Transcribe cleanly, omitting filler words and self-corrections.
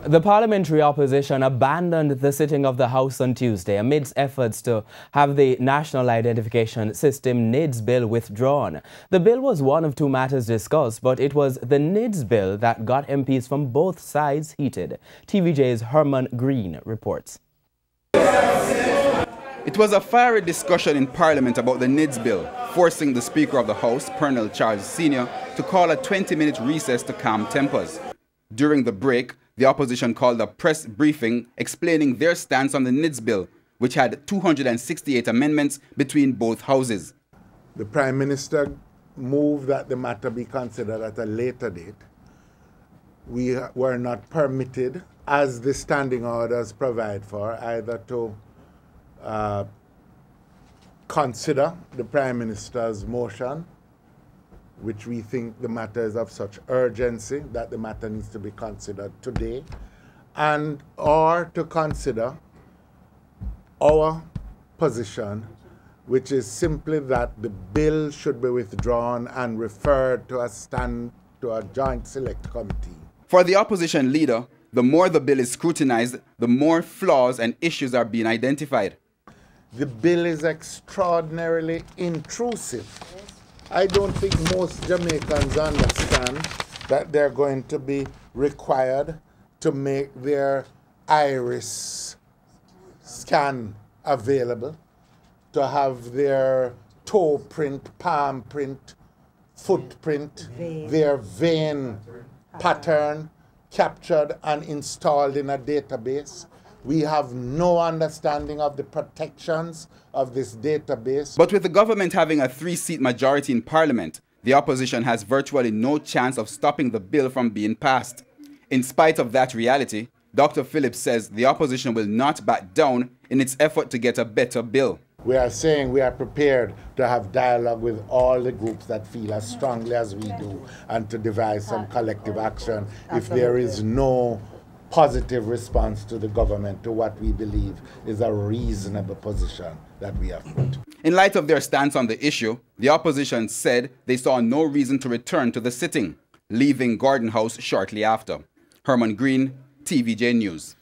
The parliamentary opposition abandoned the sitting of the House on Tuesday amidst efforts to have the National Identification System NIDS bill withdrawn. The bill was one of two matters discussed, but it was the NIDS bill that got MPs from both sides heated. TVJ's Herman Green reports. It was a fiery discussion in Parliament about the NIDS bill, forcing the Speaker of the House, Colonel Charles Sr., to call a 20-minute recess to calm tempers. During the break, the opposition called a press briefing explaining their stance on the NIDS bill, which had 268 amendments between both houses. The Prime Minister moved that the matter be considered at a later date. We were not permitted, as the standing orders provide for, either to consider the Prime Minister's motion, which we think the matter is of such urgency that the matter needs to be considered today, and or to consider our position, which is simply that the bill should be withdrawn and referred to a joint select committee. For the opposition leader, the more the bill is scrutinized, the more flaws and issues are being identified. The bill is extraordinarily intrusive. I don't think most Jamaicans understand that they're going to be required to make their iris scan available, to have their toe print, palm print, footprint, their vein pattern captured and installed in a database. We have no understanding of the protections of this database. But with the government having a 3-seat majority in Parliament, the opposition has virtually no chance of stopping the bill from being passed. In spite of that reality, Dr. Phillips says the opposition will not back down in its effort to get a better bill. We are saying we are prepared to have dialogue with all the groups that feel as strongly as we do and to devise some collective action if there is no positive response to the government to what we believe is a reasonable position that we have put. In light of their stance on the issue, the opposition said they saw no reason to return to the sitting, leaving Gordon House shortly after. Herman Green, TVJ News.